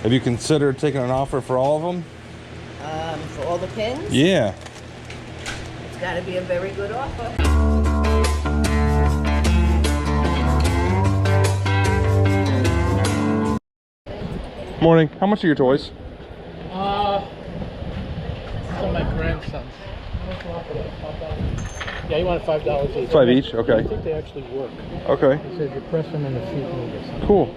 Have you considered taking an offer for all of them? For all the pins? Yeah. It's got to be a very good offer. Morning. How much are your toys? For my grandsons. Yeah, you wanted $5 each. 5 each? Okay. I think they actually work. Okay. It says you press them in the feet movers. Cool.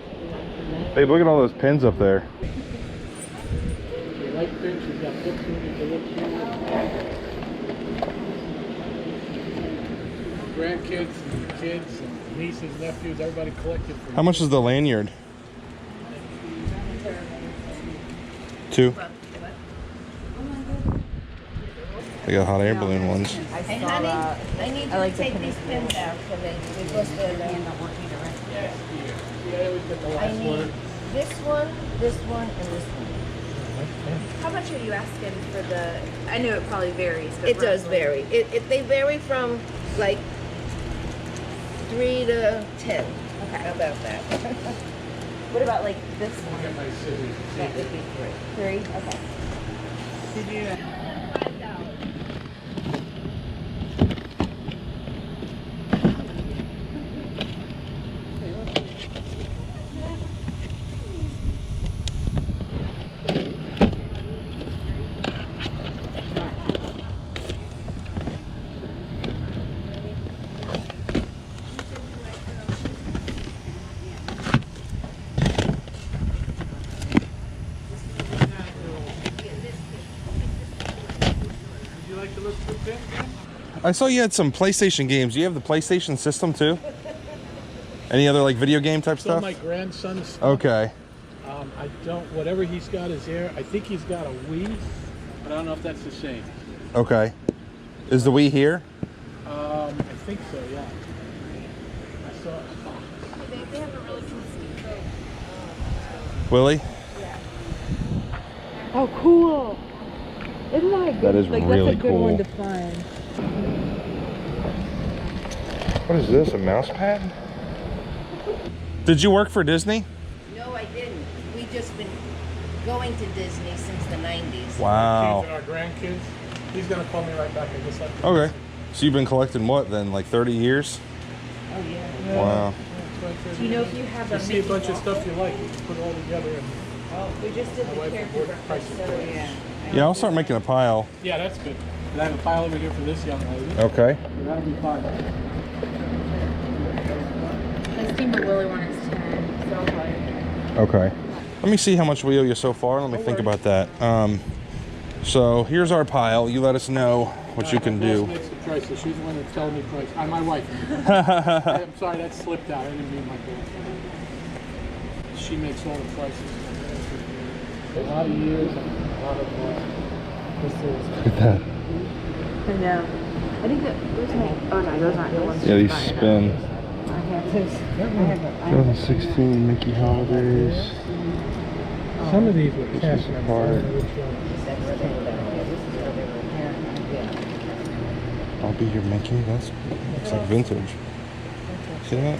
Babe, look at all those pins up there. You like pins, you've got books in you can look through. Grandkids, and kids, and nieces, nephews, everybody collected for you. How much is the lanyard? 2. They got hot air balloon ones. Hey, honey, I need you to take these pins out for me because they're not working right. Yeah, we put the I last need one. this one, and this one. How much are you asking for the? I know it probably varies. But It does roughly. vary. They vary from like 3 to 10. Okay. How about that? What about like this one? Get my scissors. That would be 3. 3. Okay. Did you? I saw you had some PlayStation games. Do you have the PlayStation system too? Any other like video game type So stuff? my grandson's stuff. Okay. I don't, whatever he's got is there. I think he's got a Wii, but I don't know if that's the same. Okay. Is the Wii here? I think so, yeah. I saw it. They have a really cool speaker. Willie? Oh, cool! Isn't that a good? That is like, really that's a good cool. one to find. What is this? A mouse pad? Did you work for Disney? No, I didn't. We just been going to Disney since the 90s. Wow. Kids and our grandkids. He's gonna call me right back. I guess I Okay. So you've been collecting what then? Like 30 years? Oh, yeah. Wow. Do you know if you have You a see a bunch of stuff you like, you can put it all together. And We just did my the wife character would work prices reference, for so it. yeah. Yeah, I'll start making a pile. Yeah, that's good. And I have a pile over here for this young lady. Okay. That'll be fine. My team but Willie one is 10. So like. Okay. Let me see how much we owe you so far. Let me think about that. So here's our pile. You let us know what you can My do. boss makes the prices. She's the one that's telling me price. My wife. I'm sorry, that slipped out. I didn't mean my boss. She makes all the prices. A lot of years and a lot of this is. Look at that. I know. I think that those are. Oh no, those aren't the ones. Yeah, these she's buying. spin. I have this. I have 2016 Mickey Holidays. Some of these were cash Card. I'll be your Mickey. That's looks like vintage. See that?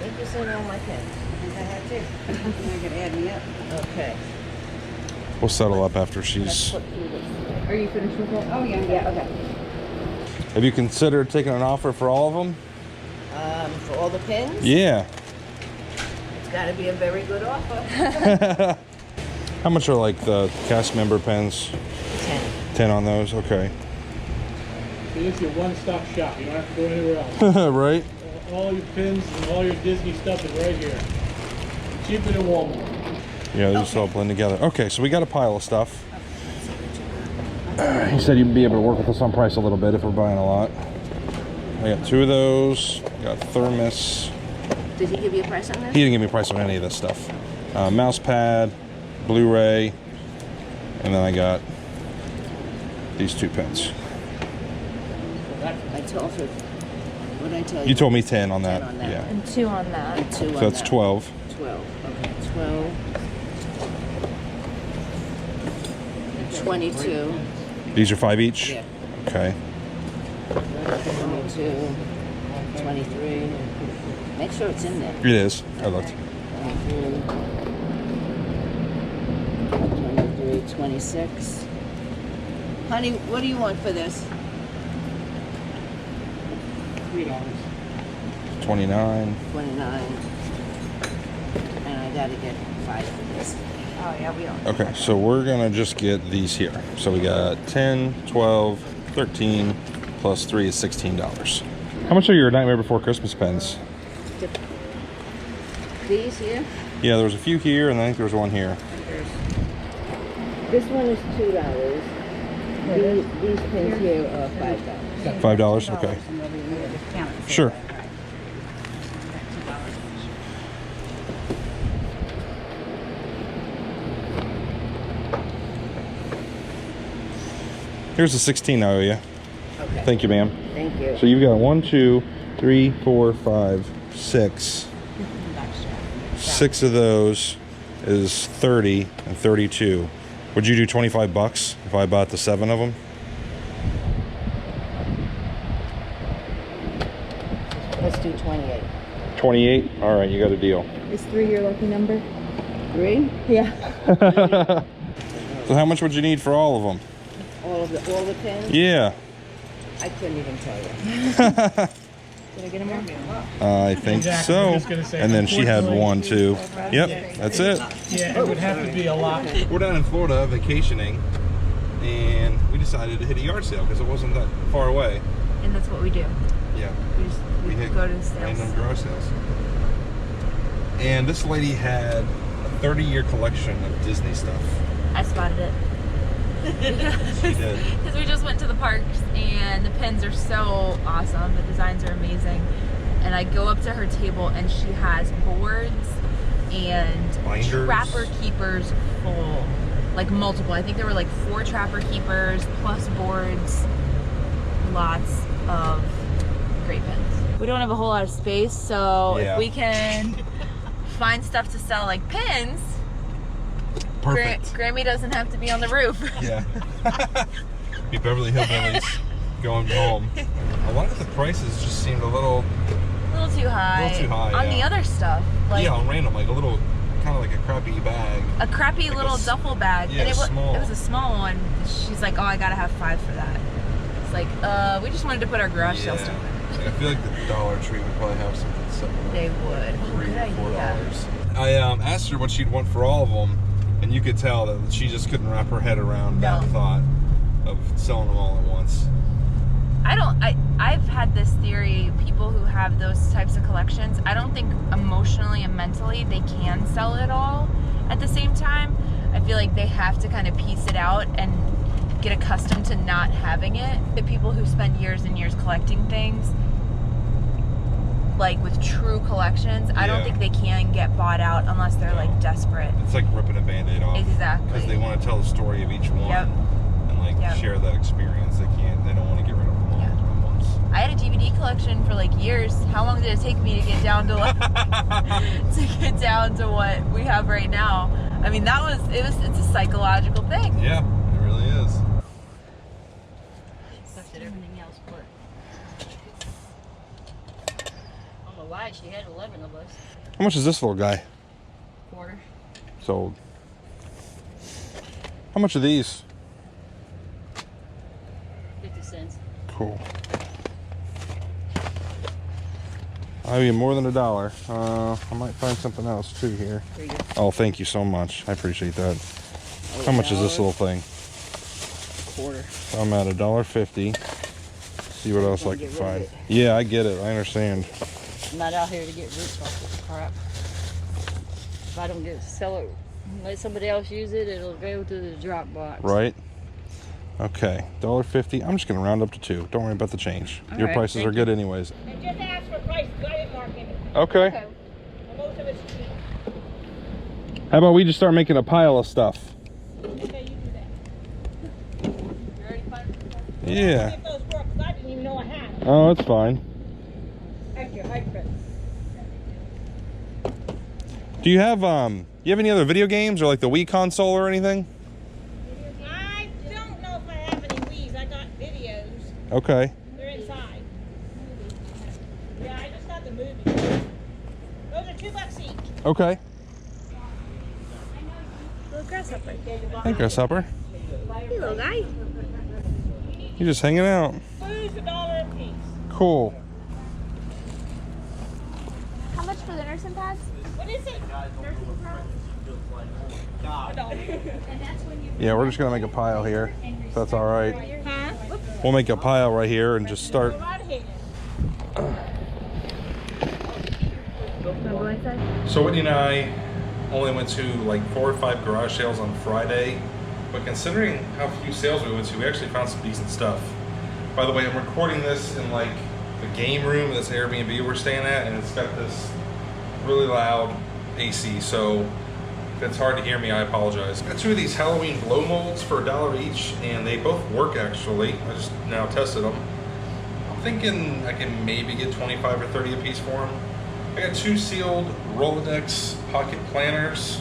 Thank you so much, my pins. I had too. You're going to add me up. Okay. We'll settle up after she's. Are you finished with it? Oh yeah. Yeah. Okay. Have you considered taking an offer for all of them? For all the pins? Yeah. It's got to be a very good offer. How much are like the cast member pens? 10. 10 on those? Okay. It's your one-stop shop. You don't have to go anywhere else. Right? All your pins and all your Disney stuff is right here. Cheaper than Walmart. Yeah, they just all blend together. Okay, so we got a pile of stuff. He said you'd be able to work with us on price a little bit if we're buying a lot. I got 2 of those. Got thermos. Did he give you a price on this? He didn't give me a price on any of this stuff. Mouse pad, Blu-ray, and then I got these 2 pens. I told her. What did I tell you? You told me 10 on 10 that. on that. Yeah. And 2 on that. And 2 on So that's that. 12. 12. Okay, 12. And 22. These are 5 each? Yeah. Okay. 22. 23. Make sure it's in there. It is. I looked. 23. $26. Honey, what do you want for this? $3. 29. 29. And I gotta get 5 for this. Oh yeah, we don't. Okay, so we're gonna just get these here. So we got 10, 12, 13, plus 3 is $16. How much are your Nightmare Before Christmas pens? These here? Yeah, there was a few here, and I think there was one here. This one is $2. These pins here are $5. $5, okay. Sure. Here's the 16 I owe you. Okay. Thank you, ma'am. Thank you. So you've got 1, 2, 3, 4, 5, 6. 6 of those is 30 and 32. Would you do $25 if I bought the 7 of them? Let's do 28. 28? All right, you got a deal. Is 3 your lucky number? 3? Yeah. So how much would you need for all of them? All the pins? Yeah. I couldn't even tell you. Did I get them all? I think Exactly, so. I was gonna say, And then she had unfortunately- 1, 2. Yep, that's it. Yeah, it would have to be a lot. We're down in Florida vacationing, and we decided to hit a yard sale because it wasn't that far away. And that's what we do. Yeah. We hit go to the sales. random garage sales. And this lady had a 30-year collection of Disney stuff. I spotted it. She did. Because we just went to the parks and the pins are so awesome. The designs are amazing. And I go up to her table and she has boards and Binders. trapper keepers full. Like multiple. I think there were like 4 trapper keepers plus boards. Lots of great pins. We don't have a whole lot of space, so Yeah. if we can find stuff to sell like pins, Perfect. Grammy doesn't have to be on the roof. Yeah. Be Beverly Hillbillies going home. A lot of the prices just seemed a little too high. A little too high, on yeah. the other stuff. Like on random, like a little, kind of like a crappy bag. a crappy like little a s- duffel bag. yeah, and it small. was a small one. She's like, oh, I gotta have 5 for that. It's like, we just wanted to put our garage sale stuff in. I feel like the Dollar Tree would probably have something similar. They would. Oh, $3 good or idea. $4. I asked her what she'd want for all of them, and you could tell that she just couldn't wrap her head around that thought of selling them all at once. I've had this theory, people who have those types of collections, I don't think emotionally and mentally they can sell it all at the same time. I feel like they have to kind of piece it out and get accustomed to not having it. The people who spend years and years collecting things, like with true collections, I don't think they can get bought out unless they're like desperate. It's like ripping a Band-Aid off. Exactly. Because they want to tell the story of each one. Yep. And like share that experience. They don't want to get rid of them all at once. I had a DVD collection for like years. How long did it take me to get down to what we have right now? I mean, it's a psychological thing. Yeah, it really is. Left at everything else but. I don't know why she had 11 of us. How much is this little guy? Quarter. Sold. How much are these? 50 cents. Cool. I'll give you more than $1. I might find something else too here. Here you go. Oh, thank you so much. I appreciate that. How much is this little thing? Quarter. I'm at $1.50. See what else I can find. Yeah, I get it. I understand. I'm not out here to get rich off this crap. If I don't sell it, let somebody else use it, it'll go to the drop box. Right? Okay, $1.50. I'm just gonna round up to $2. Don't worry about the change. Your right, prices are good anyways. And just ask for prices. I didn't mark any. Okay. And most of it's cheap. How about we just start making a pile of stuff? Okay, you do that. You ready to find it? Yeah. If those work, 'cause I didn't even know I had them. Oh, it's fine. Thank you. Hi, Chris. Do you have any other video games or like the Wii console or anything? I don't know if I have any Wii's. I got videos. Okay. They're inside. Yeah, I just got the movie. Those are $2 each. Okay. Little grasshopper. Hey, grasshopper. Hey, little guy. You're just hanging out. Food's $1 a piece. Cool. How much for the nursing pads? What is it? Yeah, we're just gonna make a pile here. If that's all right. Huh? We'll make a pile right here and just start. Go out of here. Go inside. So Whitney and I only went to like 4 or 5 garage sales on Friday, but considering how few sales we went to, we actually found some decent stuff. By the way, I'm recording this in like the game room of this Airbnb we're staying at, and it's got this really loud AC, so if it's hard to hear me, I apologize. Got 2 of these Halloween blow molds for $1 each, and they both work actually. I just now tested them. I'm thinking I can maybe get 25 or 30 a piece for them. I got 2 sealed Rolodex pocket planners.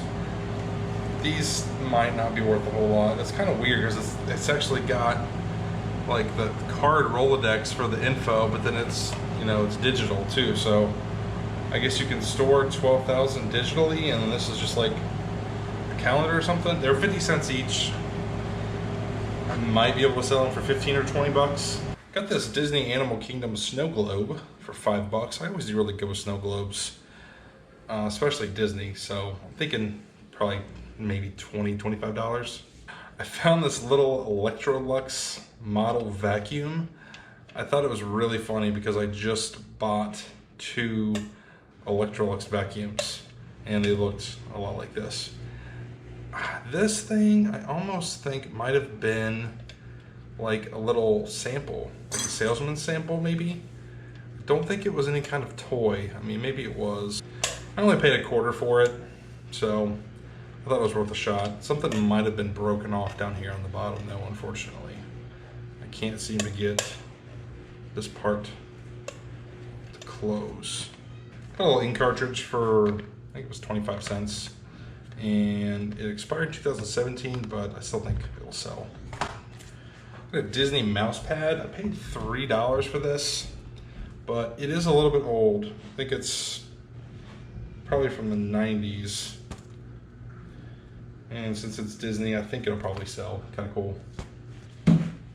These might not be worth a whole lot. It's kind of weird because it's actually got like the card Rolodex for the info, but then it's, you know, it's digital too. So I guess you can store 12,000 digitally, and this is just like a calendar or something. They're 50 cents each. I might be able to sell them for 15 or 20 bucks. Got this Disney Animal Kingdom snow globe for $5. I always do really good with snow globes, especially Disney. So I'm thinking probably maybe $20, $25. I found this little Electrolux model vacuum. I thought it was really funny because I just bought 2 Electrolux vacuums and they looked a lot like this. This thing I almost think might have been like a little sample, like a salesman's sample maybe. I don't think it was any kind of toy. I mean, maybe it was. I only paid $0.25 for it, so I thought it was worth a shot. Something might have been broken off down here on the bottom though, unfortunately. I can't seem to get this part to close. Got a little ink cartridge for, I think it was 25 cents. And it expired in 2017, but I still think it will sell. Got a Disney mouse pad. I paid $3 for this, but it is a little bit old. I think it's probably from the 90s. And since it's Disney, I think it'll probably sell. Kind of cool.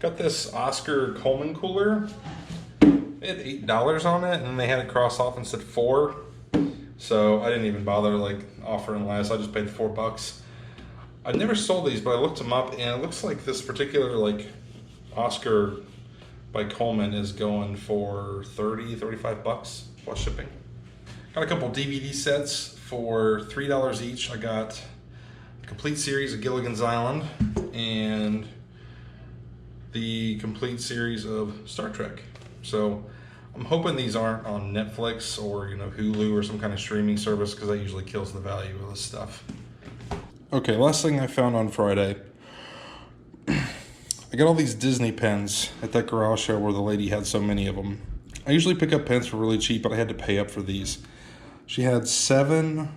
Got this Oscar Coleman cooler. It had $8 on it, and then they had it crossed off and said $4. So I didn't even bother like offering less. I just paid $4. I've never sold these, but I looked them up, and it looks like this particular like Oscar by Coleman is going for 30, 35 bucks plus shipping. Got a couple DVD sets for $3 each. I got a complete series of Gilligan's Island and the complete series of Star Trek. So I'm hoping these aren't on Netflix or, you know, Hulu or some kind of streaming service, because that usually kills the value of this stuff. Okay, last thing I found on Friday. I got all these Disney pens at that garage show where the lady had so many of them. I usually pick up pens for really cheap, but I had to pay up for these. She had 7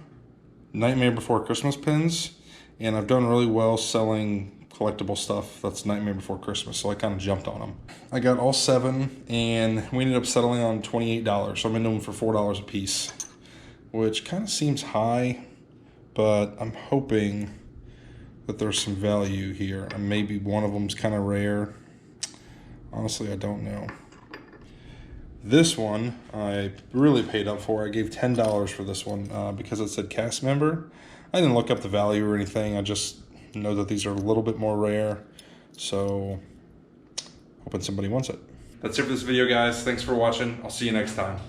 Nightmare Before Christmas pens, and I've done really well selling collectible stuff that's Nightmare Before Christmas, so I kind of jumped on them. I got all 7, and we ended up settling on $28, so I'm into them for $4 a piece, which kind of seems high, but I'm hoping that there's some value here, and maybe one of them's kind of rare. Honestly, I don't know. This one I really paid up for. I gave $10 for this one because it said cast member. I didn't look up the value or anything. I just know that these are a little bit more rare, so hoping somebody wants it. That's it for this video, guys. Thanks for watching. I'll see you next time.